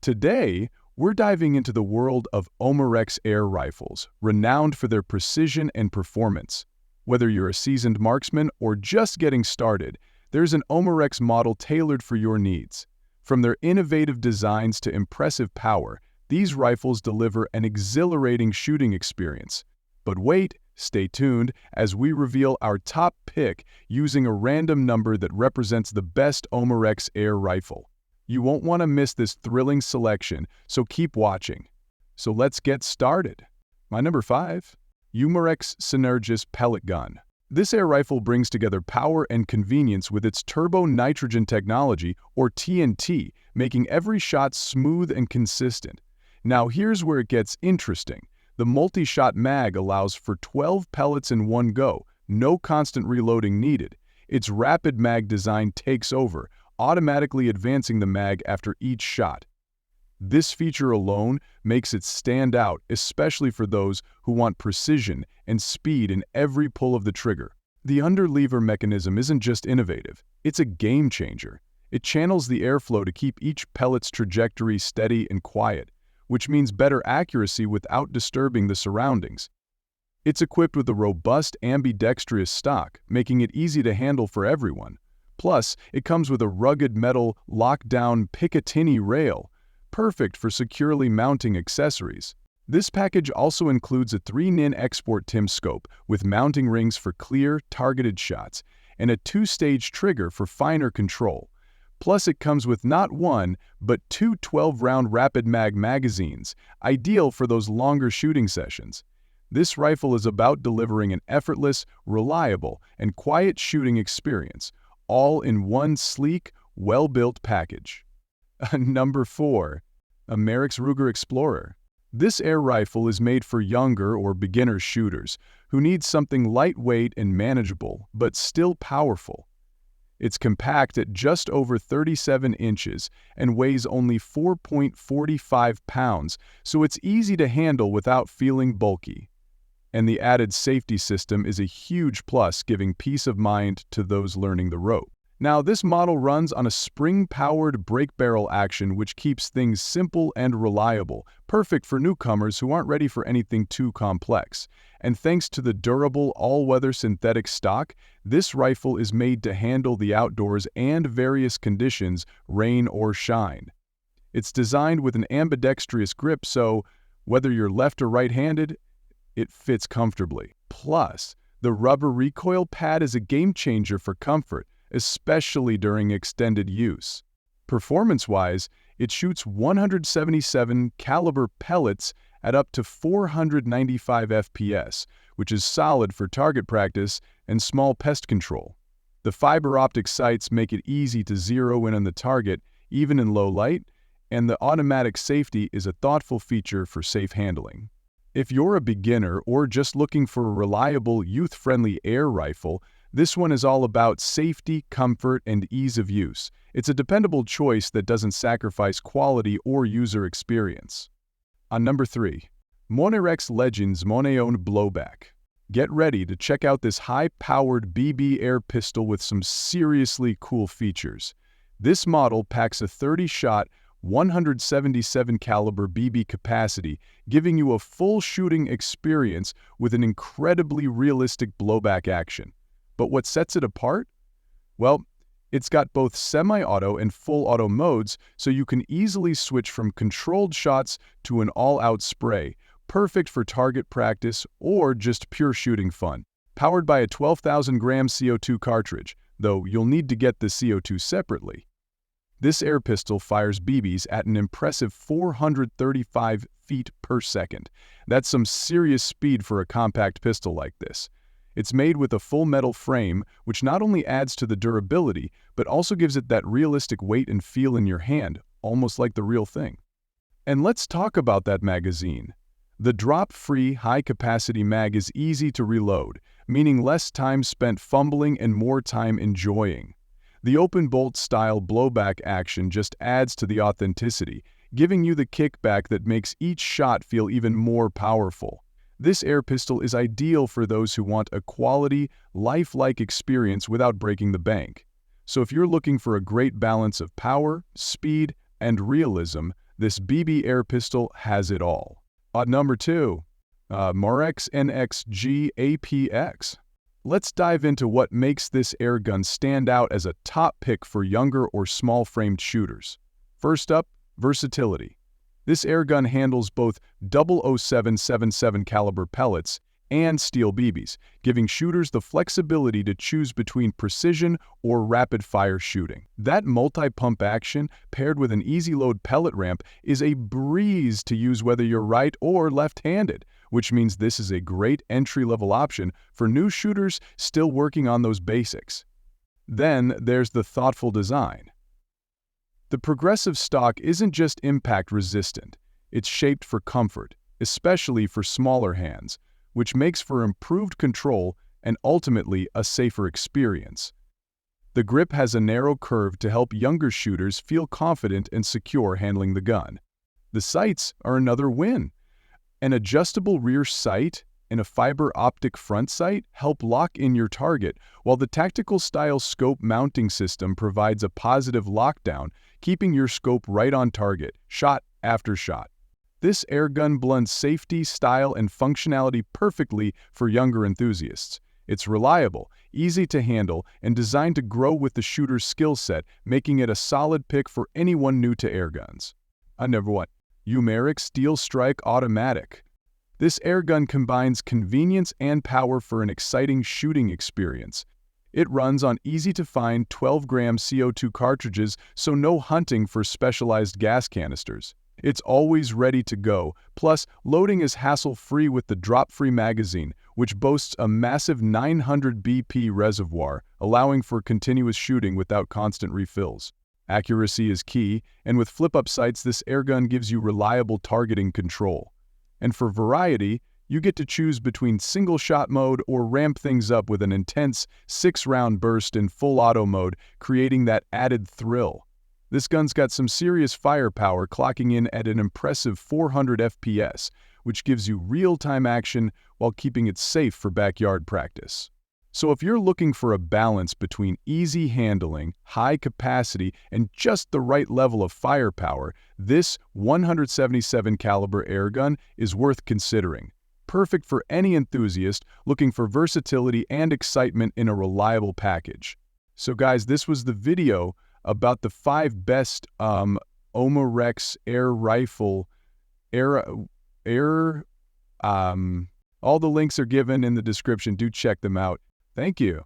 Today, we're diving into the world of Umarex Air Rifles, renowned for their precision and performance. Whether you're a seasoned marksman or just getting started, there's an Umarex model tailored for your needs. From their innovative designs to impressive power, these rifles deliver an exhilarating shooting experience. But wait, stay tuned as we reveal our top pick using a random number that represents the best Umarex Air Rifle. You won't want to miss this thrilling selection, so keep watching. So let's get started. My number 5, Umarex Synergis Pellet Gun. This air rifle brings together power and convenience with its turbo nitrogen technology, or TNT, making every shot smooth and consistent. Now here's where it gets interesting. The multi-shot mag allows for 12 pellets in one go, no constant reloading needed. Its rapid mag design takes over, automatically advancing the mag after each shot. This feature alone makes it stand out, especially for those who want precision and speed in every pull of the trigger. The underlever mechanism isn't just innovative, it's a game changer. It channels the airflow to keep each pellet's trajectory steady and quiet, which means better accuracy without disturbing the surroundings. It's equipped with a robust ambidextrous stock, making it easy to handle for everyone. Plus, it comes with a rugged metal lockdown Picatinny rail, perfect for securely mounting accessories. This package also includes a 3-nin export TIM scope with mounting rings for clear, targeted shots, and a 2-stage trigger for finer control. Plus, it comes with not one, but 2 12-round rapid mag magazines, ideal for those longer shooting sessions. This rifle is about delivering an effortless, reliable, and quiet shooting experience, all in one sleek, well-built package. Number 4. Umarex Ruger Explorer. This air rifle is made for younger or beginner shooters who need something lightweight and manageable, but still powerful. It's compact at just over 37 inches and weighs only 4.45 pounds, so it's easy to handle without feeling bulky. And the added safety system is a huge plus, giving peace of mind to those learning the rope. Now, this model runs on a spring-powered brake barrel action which keeps things simple and reliable, perfect for newcomers who aren't ready for anything too complex. And thanks to the durable, all-weather synthetic stock, this rifle is made to handle the outdoors and various conditions, rain or shine. It's designed with an ambidextrous grip, so whether you're left or right-handed, it fits comfortably. Plus, the rubber recoil pad is a game-changer for comfort, especially during extended use. Performance-wise, it shoots 177 caliber pellets at up to 495 FPS, which is solid for target practice and small pest control. The fiber optic sights make it easy to zero in on the target, even in low light, and the automatic safety is a thoughtful feature for safe handling. If you're a beginner or just looking for a reliable, youth-friendly air rifle, this one is all about safety, comfort, and ease of use. It's a dependable choice that doesn't sacrifice quality or user experience. On number 3, Umarex Legends Monoone Blowback. Get ready to check out this high-powered BB air pistol with some seriously cool features. This model packs a 30-shot, 177 caliber BB capacity, giving you a full shooting experience with an incredibly realistic blowback action. But what sets it apart? Well, it's got both semi-auto and full-auto modes, so you can easily switch from controlled shots to an all-out spray, perfect for target practice or just pure shooting fun. Powered by a 12,000-gram CO2 cartridge, though you'll need to get the CO2 separately. This air pistol fires BBs at an impressive 435 feet per second. That's some serious speed for a compact pistol like this. It's made with a full metal frame, which not only adds to the durability, but also gives it that realistic weight and feel in your hand, almost like the real thing. And let's talk about that magazine. The drop-free, high-capacity mag is easy to reload, meaning less time spent fumbling and more time enjoying. The open-bolt style blowback action just adds to the authenticity, giving you the kickback that makes each shot feel even more powerful. This air pistol is ideal for those who want a quality, lifelike experience without breaking the bank. So if you're looking for a great balance of power, speed, and realism, This BB air pistol has it all. At number 2, Umarex NXG APX. Let's dive into what makes this airgun stand out as a top pick for younger or small-framed shooters. First up, versatility. This airgun handles both 00777 caliber pellets and steel BBs, giving shooters the flexibility to choose between precision or rapid-fire shooting. That multi-pump action, paired with an easy-load pellet ramp, is a breeze to use whether you're right or left-handed, which means this is a great entry-level option for new shooters still working on those basics. Then there's the thoughtful design. The progressive stock isn't just impact-resistant, it's shaped for comfort, especially for smaller hands, which makes for improved control and ultimately a safer experience. The grip has a narrow curve to help younger shooters feel confident and secure handling the gun. The sights are another win. An adjustable rear sight and a fiber optic front sight help lock in your target, while the tactical-style scope mounting system provides a positive lockdown, keeping your scope right on target, shot after shot. This airgun blends safety, style, and functionality perfectly for younger enthusiasts. It's reliable, easy to handle, and designed to grow with the shooter's skill set, making it a solid pick for anyone new to airguns. Number 1. Umarex Steel Strike Automatic. This airgun combines convenience and power for an exciting shooting experience. It runs on easy-to-find 12-gram CO2 cartridges, so no hunting for specialized gas canisters. It's always ready to go, plus loading is hassle-free with the drop-free magazine, which boasts a massive 900 BP reservoir, allowing for continuous shooting without constant refills. Accuracy is key, and with flip-up sights, this airgun gives you reliable targeting control. And for variety, you get to choose between single-shot mode or ramp things up with an intense 6-round burst in full auto mode, creating that added thrill. This gun's got some serious firepower, clocking in at an impressive 400 FPS, which gives you real-time action while keeping it safe for backyard practice. So if you're looking for a balance between easy handling, high capacity, and just the right level of firepower, this 177 caliber airgun is worth considering. Perfect for any enthusiast looking for versatility and excitement in a reliable package. So guys, this was the video about the 5 best Umarex Air Rifle all the links are given in the description. Do check them out. Thank you.